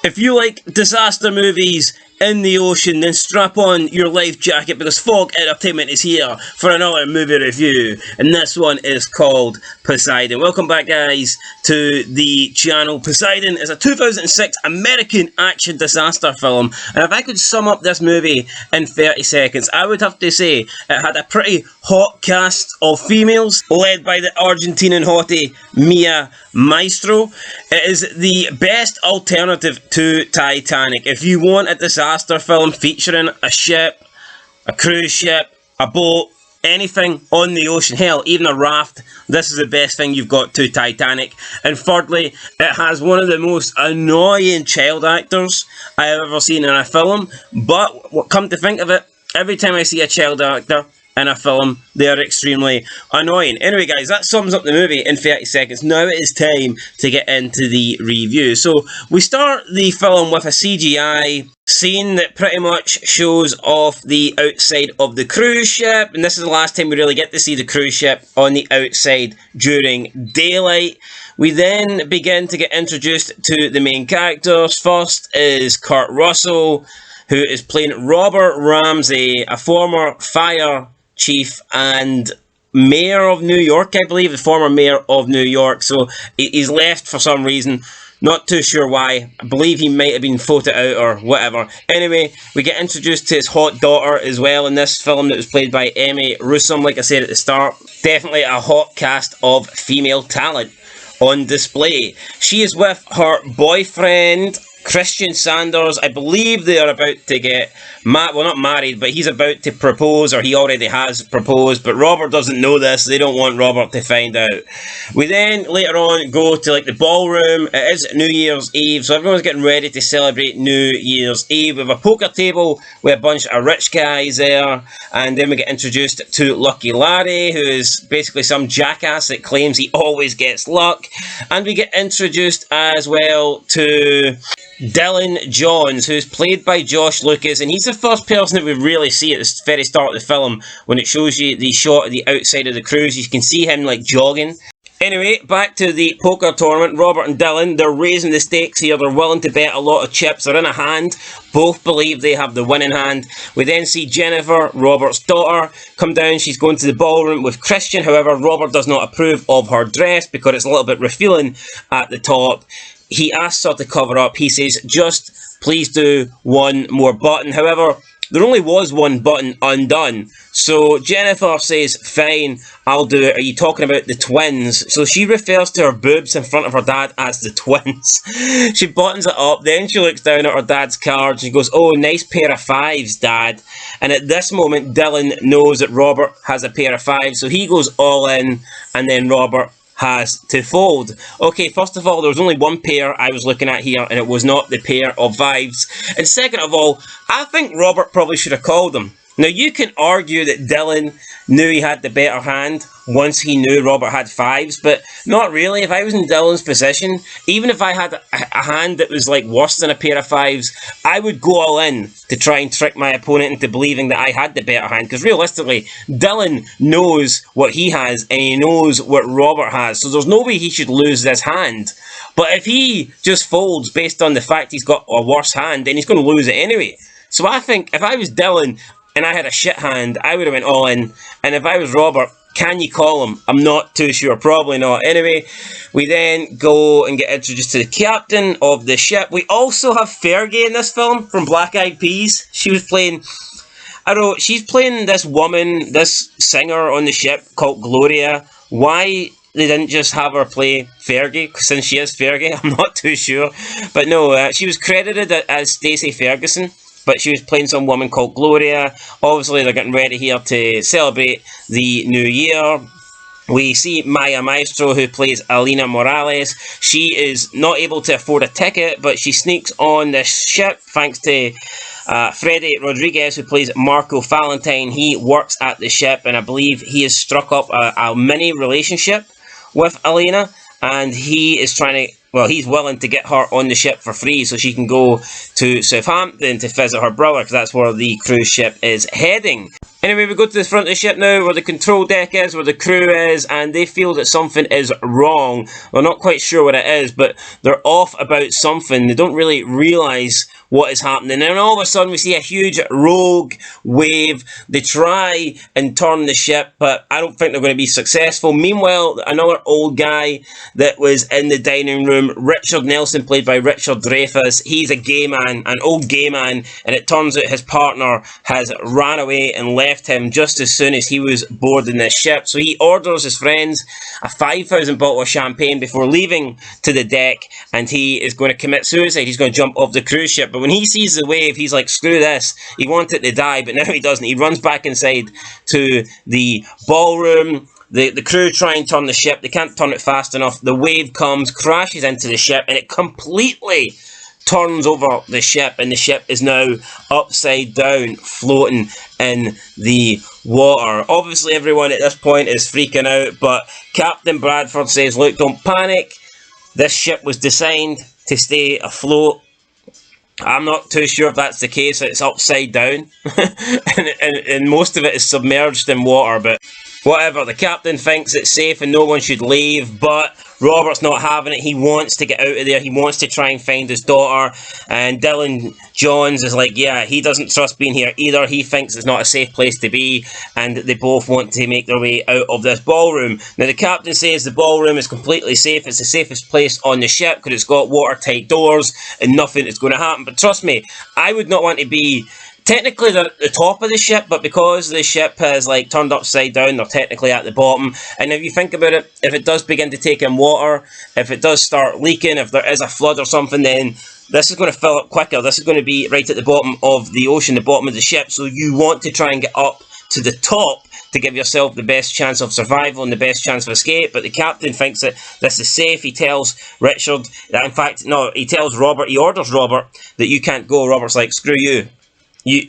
If you like disaster movies in the ocean, then strap on your life jacket because Fog Entertainment is here for another movie review, and this one is called Poseidon. Welcome back, guys, to the channel. Poseidon is a 2006 American action disaster film, and if I could sum up this movie in 30 seconds, I would have to say it had a pretty hot cast of females, led by the Argentinian hottie Mia Maestro. It is the best alternative to Titanic. If you want a disaster film featuring a ship, a cruise ship, a boat, anything on the ocean, hell, even a raft, this is the best thing you've got to Titanic. And thirdly, it has one of the most annoying child actors I have ever seen in a film. But come to think of it, every time I see a child actor in a film, they are extremely annoying. Anyway, guys, that sums up the movie in 30 seconds. Now it is time to get into the review. So, we start the film with a CGI scene that pretty much shows off the outside of the cruise ship. And this is the last time we really get to see the cruise ship on the outside during daylight. We then begin to get introduced to the main characters. First is Kurt Russell, who is playing Robert Ramsey, a former fire chief and mayor of New York, I believe, the former mayor of New York. So he's left for some reason, not too sure why. I believe he might have been voted out or whatever. Anyway, we get introduced to his hot daughter as well in this film that was played by Emmy, Rossum, like I said at the start. Definitely a hot cast of female talent on display. She is with her boyfriend, Christian Sanders. I believe they are about to get, well, not married, but he's about to propose, or he already has proposed, but Robert doesn't know this. They don't want Robert to find out. We then, later on, go to, like, the ballroom. It is New Year's Eve, so everyone's getting ready to celebrate New Year's Eve. We have a poker table with a bunch of rich guys there, and then we get introduced to Lucky Larry, who is basically some jackass that claims he always gets luck, and we get introduced as well to Dylan Johns, who's played by Josh Lucas, and he's the first person that we really see at the very start of the film when it shows you the shot of the outside of the cruise. You can see him like jogging. Anyway, back to the poker tournament. Robert and Dylan, they're raising the stakes here. They're willing to bet a lot of chips. They're in a hand. Both believe they have the winning hand. We then see Jennifer, Robert's daughter, come down. She's going to the ballroom with Christian. However, Robert does not approve of her dress because it's a little bit revealing at the top. He asks her to cover up. He says, just please do one more button. However, there only was one button undone. So Jennifer says, fine, I'll do it. Are you talking about the twins? So she refers to her boobs in front of her dad as the twins. She buttons it up. Then she looks down at her dad's cards. And she goes, oh, nice pair of fives, Dad. And at this moment, Dylan knows that Robert has a pair of fives. So he goes all in. And then Robert has to fold. Okay, first of all, there was only one pair I was looking at here, and it was not the pair of fives. And second of all, I think Robert probably should have called them. Now, you can argue that Dylan knew he had the better hand once he knew Robert had fives, but not really. If I was in Dylan's position, even if I had a hand that was like worse than a pair of fives, I would go all in to try and trick my opponent into believing that I had the better hand, because realistically, Dylan knows what he has and he knows what Robert has, so there's no way he should lose this hand. But if he just folds based on the fact he's got a worse hand, then he's going to lose it anyway. So I think if I was Dylan and I had a shit hand, I would have went all in. And if I was Robert, can you call him? I'm not too sure. Probably not. Anyway, we then go and get introduced to the captain of the ship. We also have Fergie in this film from Black Eyed Peas. She was playing, I don't know, she's playing this woman, this singer on the ship called Gloria. Why they didn't just have her play Fergie, since she is Fergie, I'm not too sure. But no, she was credited as Stacey Ferguson, but she was playing some woman called Gloria. Obviously, they're getting ready here to celebrate the new year. We see Maya Maestro, who plays Alina Morales. She is not able to afford a ticket, but she sneaks on this ship thanks to Freddie Rodriguez, who plays Marco Valentine. He works at the ship, and I believe he has struck up a mini relationship with Alina, and he is trying to, well, he's willing to get her on the ship for free so she can go to Southampton to visit her brother, because that's where the cruise ship is heading. Anyway, we go to the front of the ship now, where the control deck is, where the crew is, and they feel that something is wrong. They're not quite sure what it is, but they're off about something. They don't really realise what is happening. And all of a sudden, we see a huge rogue wave. They try and turn the ship, but I don't think they're going to be successful. Meanwhile, another old guy that was in the dining room, Richard Nelson, played by Richard Dreyfuss, he's a gay man, an old gay man, and it turns out his partner has ran away and left him just as soon as he was boarding this ship. So he orders his friends a 5,000 bottle of champagne before leaving to the deck, and he is going to commit suicide. He's going to jump off the cruise ship. But when he sees the wave, he's like, screw this. He wanted to die, but now he doesn't. He runs back inside to the ballroom. The crew try and turn the ship. They can't turn it fast enough. The wave comes, crashes into the ship, and it completely turns over the ship, and the ship is now upside down, floating in the water. Obviously, everyone at this point is freaking out, but Captain Bradford says, look, don't panic. This ship was designed to stay afloat. I'm not too sure if that's the case. It's upside down, and most of it is submerged in water, but whatever. The captain thinks it's safe and no one should leave, but Robert's not having it. He wants to get out of there. He wants to try and find his daughter. And Dylan Johns is like, yeah, he doesn't trust being here either. He thinks it's not a safe place to be. And they both want to make their way out of this ballroom. Now, the captain says the ballroom is completely safe. It's the safest place on the ship because it's got watertight doors and nothing is going to happen. But trust me, I would not want to be... Technically, they're at the top of the ship, but because the ship has like turned upside down, they're technically at the bottom. And if you think about it, if it does begin to take in water, if it does start leaking, if there is a flood or something, then this is going to fill up quicker. This is going to be right at the bottom of the ocean, the bottom of the ship. So you want to try and get up to the top to give yourself the best chance of survival and the best chance of escape. But the captain thinks that this is safe. He tells Richard, that in fact, no, he tells Robert, he orders Robert that you can't go. Robert's like, screw you.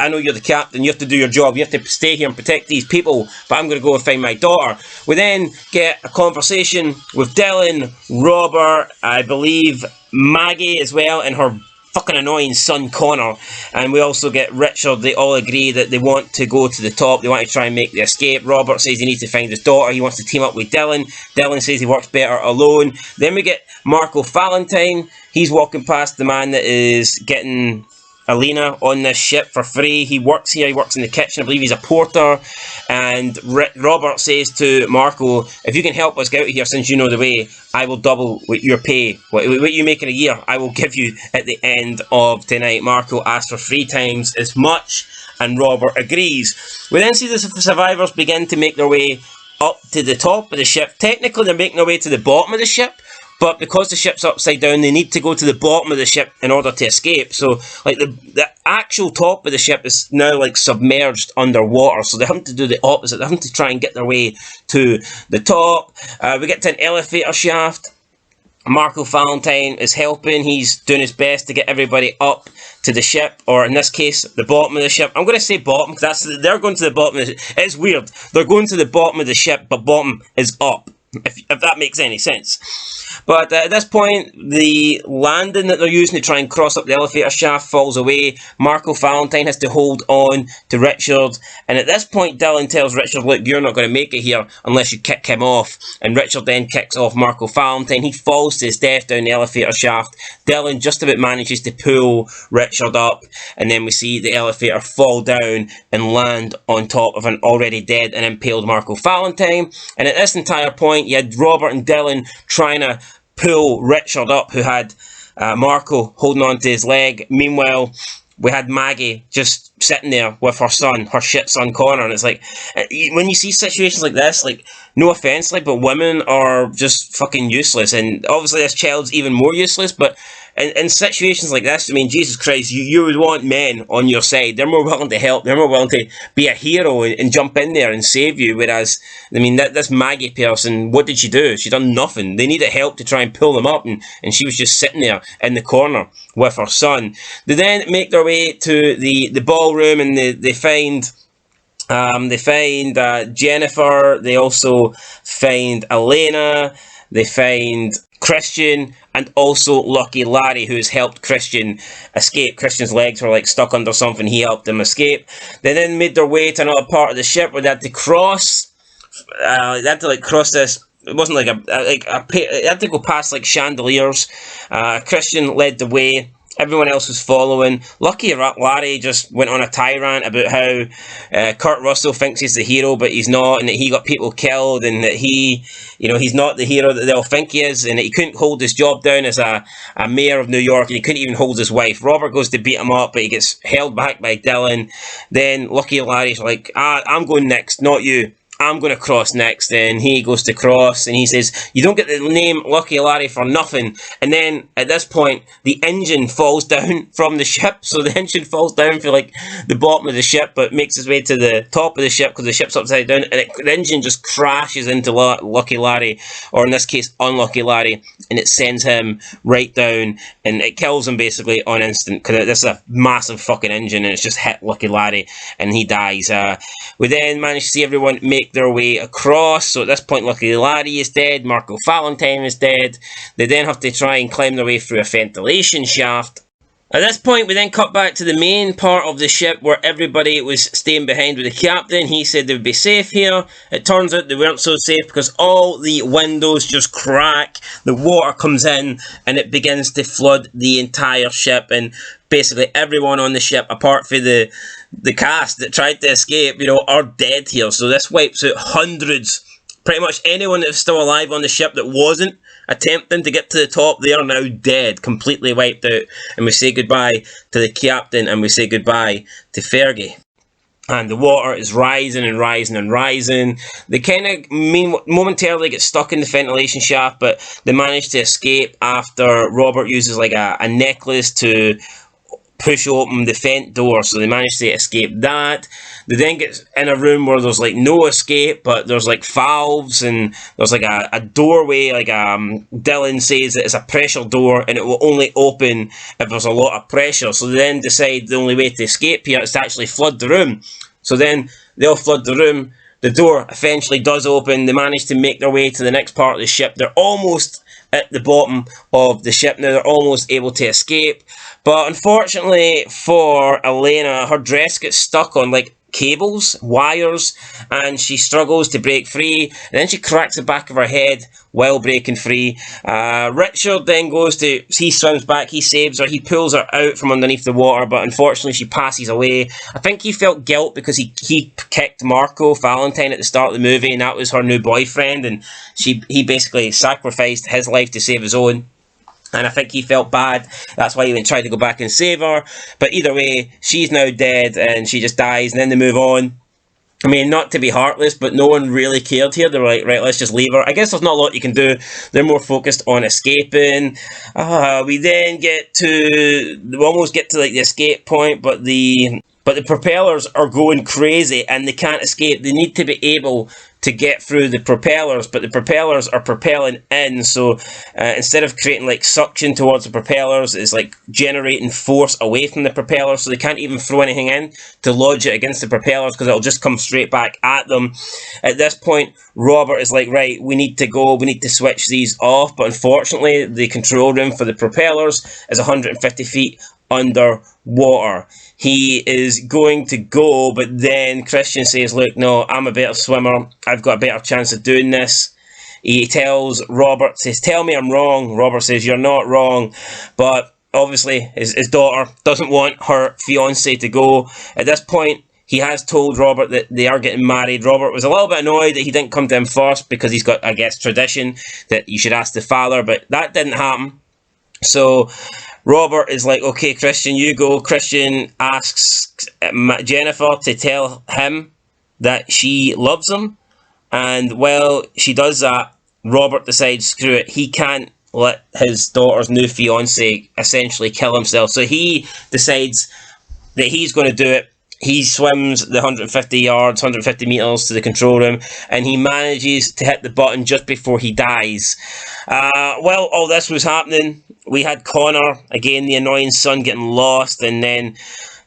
I know you're the captain, you have to do your job, you have to stay here and protect these people, but I'm going to go and find my daughter. We then get a conversation with Dylan, Robert, I believe Maggie as well, and her fucking annoying son Connor. And we also get Richard. They all agree that they want to go to the top, they want to try and make the escape. Robert says he needs to find his daughter, he wants to team up with Dylan. Dylan says he works better alone. Then we get Marco Valentine. He's walking past the man that is getting Alina on this ship for free. He works here, he works in the kitchen, I believe he's a porter. And Robert says to Marco, if you can help us get out of here since you know the way, I will double your pay. What you make in a year, I will give you at the end of tonight. Marco asks for 3 times as much, and Robert agrees. We then see the survivors begin to make their way up to the top of the ship. Technically, they're making their way to the bottom of the ship, but because the ship's upside down, they need to go to the bottom of the ship in order to escape. So, like, the actual top of the ship is now, like, submerged underwater. So they have to do the opposite. They have to try and get their way to the top. We get to an elevator shaft. Marco Valentine is helping. He's doing his best to get everybody up to the ship, or in this case, the bottom of the ship. I'm going to say bottom, because they're going to the bottom of the ship. It's weird. They're going to the bottom of the ship, but bottom is up, if that makes any sense. But at this point, the landing that they're using to try and cross up the elevator shaft falls away. Marco Valentine has to hold on to Richard. And at this point, Dylan tells Richard, look, you're not going to make it here unless you kick him off. And Richard then kicks off Marco Valentine. He falls to his death down the elevator shaft. Dylan just about manages to pull Richard up. And then we see the elevator fall down and land on top of an already dead and impaled Marco Valentine. And at this entire point, you had Robert and Dylan trying to pull Richard up, who had Marco holding on to his leg. Meanwhile, we had Maggie just sitting there with her son, her shit son Connor, and it's like, when you see situations like this, like, no offense, like, but women are just fucking useless, and obviously this child's even more useless, but in situations like this, I mean, Jesus Christ, you would want men on your side. They're more willing to help, they're more willing to be a hero and jump in there and save you, whereas, I mean, this Maggie person, what did she do? She done nothing. They needed help to try and pull them up, and she was just sitting there in the corner with her son. They then make their way to the ballroom, and they find Jennifer. They also find Elena. They find Christian, and also Lucky Larry, who has helped Christian escape. Christian's legs were like stuck under something, he helped him escape. They then made their way to another part of the ship where they had to cross. They had to like cross this. It wasn't like they had to go past like chandeliers. Christian led the way. Everyone else was following. Lucky Larry just went on a tirade about how Kurt Russell thinks he's the hero, but he's not, and that he got people killed, and that he's not the hero that they'll think he is, and that he couldn't hold his job down as a mayor of New York, and he couldn't even hold his wife. Robert goes to beat him up, but he gets held back by Dylan. Then Lucky Larry's like, I'm going next, not you. I'm going to cross next. And he goes to cross, and he says, you don't get the name Lucky Larry for nothing. And then at this point, the engine falls down from the ship. So the engine falls down for like the bottom of the ship, but makes its way to the top of the ship because the ship's upside down, and the engine just crashes into Lucky Larry, or in this case, Unlucky Larry, and it sends him right down, and it kills him basically on instant, because this is a massive fucking engine, and it's just hit Lucky Larry, and he dies. We then manage to see everyone make their way across. So at this point, Lucky Larry is dead, Marco Valentine is dead. They then have to try and climb their way through a ventilation shaft. At this point, we then cut back to the main part of the ship where everybody was staying behind with the captain. He said they would be safe here. It turns out they weren't so safe because all the windows just crack, the water comes in, and it begins to flood the entire ship, and basically everyone on the ship, apart from the cast that tried to escape, are dead here. So this wipes out hundreds. Pretty much anyone that was still alive on the ship that wasn't attempting to get to the top, they are now dead, completely wiped out. And we say goodbye to the captain, and we say goodbye to Fergie. And the water is rising and rising and rising. They kind of momentarily get stuck in the ventilation shaft, but they manage to escape after Robert uses like a necklace to push open the vent door, so they manage to escape that. They then get in a room where there's like no escape, but there's like valves, and there's like a doorway, like Dylan says that it's a pressure door, and it will only open if there's a lot of pressure. So they then decide the only way to escape here is to actually flood the room. So then they'll flood the room. The door eventually does open. They manage to make their way to the next part of the ship. They're almost at the bottom of the ship now. They're almost able to escape. But unfortunately for Elena, her dress gets stuck on like cables, wires, and she struggles to break free. And then she cracks the back of her head while breaking free. Richard then he swims back, he saves her, he pulls her out from underneath the water, but unfortunately she passes away. I think he felt guilt because he kicked Marco Valentine at the start of the movie, and that was her new boyfriend, and he basically sacrificed his life to save his own. And I think he felt bad. That's why he even tried to go back and save her. But either way, she's now dead, and she just dies, and then they move on. I mean, not to be heartless, but no one really cared here. They were like, right, let's just leave her. I guess there's not a lot you can do. They're more focused on escaping. We then we almost get to like the escape point, but the propellers are going crazy, and they can't escape. They need to be able to get through the propellers, but the propellers are propelling in, so instead of creating like suction towards the propellers, it's like generating force away from the propellers, so they can't even throw anything in to lodge it against the propellers because it'll just come straight back at them. At this point, Robert is like, right, we need to go, we need to switch these off, but unfortunately the control room for the propellers is 150 feet underwater. He is going to go, but then Christian says, look, no, I'm a better swimmer. I've got a better chance of doing this. He tells Robert, says, tell me I'm wrong. Robert says, you're not wrong. But obviously, his daughter doesn't want her fiancé to go. At this point, he has told Robert that they are getting married. Robert was a little bit annoyed that he didn't come to him first because he's got, I guess, tradition that you should ask the father, but that didn't happen. So Robert is like, okay, Christian, you go. Christian asks Jennifer to tell him that she loves him. And while she does that, Robert decides, screw it, he can't let his daughter's new fiancé essentially kill himself. So he decides that he's going to do it. He swims the 150 yards, 150 metres to the control room, and he manages to hit the button just before he dies. While all this was happening, we had Connor, again, the annoying son, getting lost, and then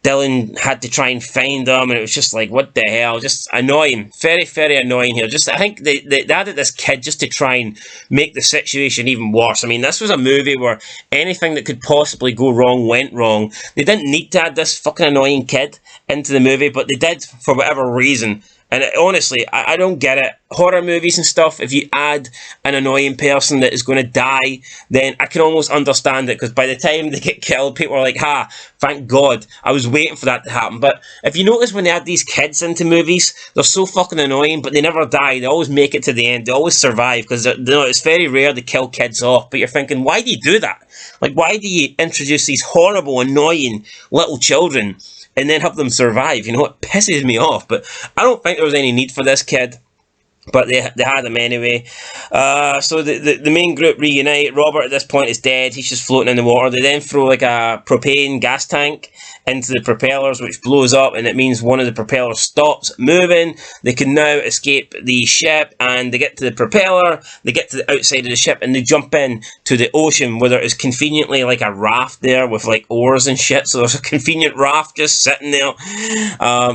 Dylan had to try and find them, and it was just like, what the hell? Just annoying. Very, very annoying here. Just, I think they added this kid just to try and make the situation even worse. I mean, this was a movie where anything that could possibly go wrong went wrong. They didn't need to add this fucking annoying kid into the movie, but they did for whatever reason. And honestly, I don't get it. Horror movies and stuff, if you add an annoying person that is going to die, then I can almost understand it, because by the time they get killed, people are like, ha, thank God, I was waiting for that to happen. But if you notice when they add these kids into movies, they're so fucking annoying, but they never die. They always make it to the end. They always survive, because it's very rare to kill kids off. But you're thinking, why do you do that? Like, why do you introduce these horrible, annoying little children and then have them survive? You know, it pisses me off. But I don't think there was any need for this kid. But they had him anyway. So the main group reunite. Robert at this point is dead. He's just floating in the water. They then throw like a propane gas tank into the propellers, which blows up, and it means one of the propellers stops moving. They can now escape the ship, and they get to the propeller, they get to the outside of the ship, and they jump in to the ocean, where there is conveniently like a raft there with like oars and shit. So there's a convenient raft just sitting there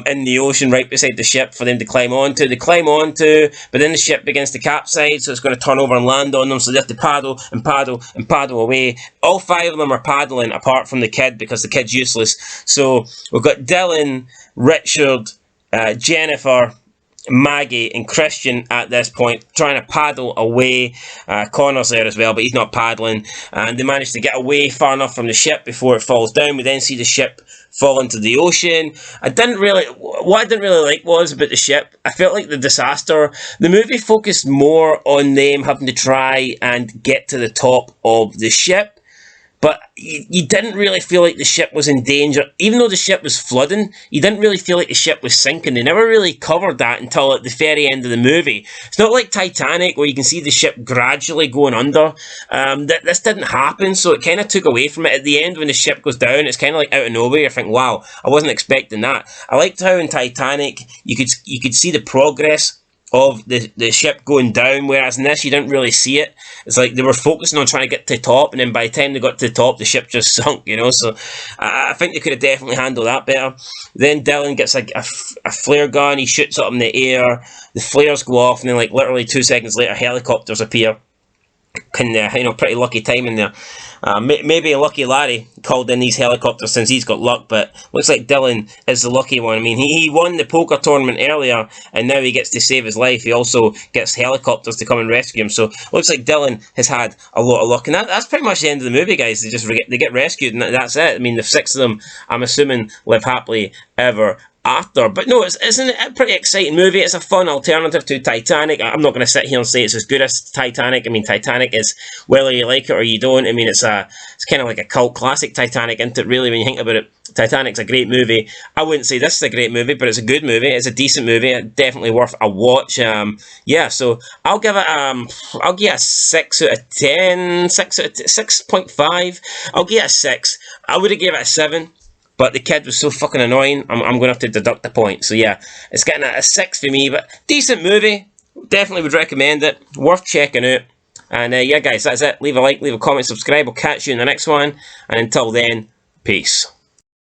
in the ocean right beside the ship for them to climb onto. They climb onto, but then the ship begins to capsize, so it's going to turn over and land on them, so they have to paddle and paddle and paddle away. All 5 of them are paddling, apart from the kid, because the kid's useless. So we've got Dylan, Richard, Jennifer, Maggie and Christian at this point trying to paddle away. Connor's there as well, but he's not paddling, and they manage to get away far enough from the ship before it falls down. We then see the ship fall into the ocean. What I didn't really like was about the ship, I felt like the disaster, the movie focused more on them having to try and get to the top of the ship. But you didn't really feel like the ship was in danger. Even though the ship was flooding, you didn't really feel like the ship was sinking. They never really covered that until at the very end of the movie. It's not like Titanic, where you can see the ship gradually going under. This didn't happen, so it kind of took away from it. At the end, when the ship goes down, it's kind of like out of nowhere. You think, wow, I wasn't expecting that. I liked how in Titanic, you could see the progress of the ship going down, whereas in this you didn't really see it. It's like they were focusing on trying to get to the top, and then by the time they got to the top, the ship just sunk, you know. So I think they could have definitely handled that better. Then Dylan gets like a flare gun, he shoots up in the air, the flares go off, and then like literally 2 seconds later helicopters appear. Pretty lucky timing there. Maybe a lucky Larry called in these helicopters since he's got luck, but looks like Dylan is the lucky one. I mean, he won the poker tournament earlier, and now he gets to save his life. He also gets helicopters to come and rescue him. So looks like Dylan has had a lot of luck, and that's pretty much the end of the movie, guys. They get rescued, and that's it. I mean, the 6 of them, I'm assuming, live happily ever after. But no, isn't it a pretty exciting movie? It's a fun alternative to Titanic. I'm not going to sit here and say it's as good as Titanic. I mean, Titanic is, whether you like it or you don't, I mean, it's kind of like a cult classic, Titanic, isn't it, really, when you think about it? Titanic's a great movie. I wouldn't say this is a great movie, but it's a good movie. It's a decent movie. Definitely worth a watch. Yeah, so I'll give it a 6 out of 10, 6.5. I'll give it a 6. I would have gave it a 7. But the kid was so fucking annoying, I'm going to have to deduct a point. So yeah, it's getting a 6 for me, but decent movie. Definitely would recommend it. Worth checking out. And yeah, guys, that's it. Leave a like, leave a comment, subscribe. I'll catch you in the next one. And until then, peace.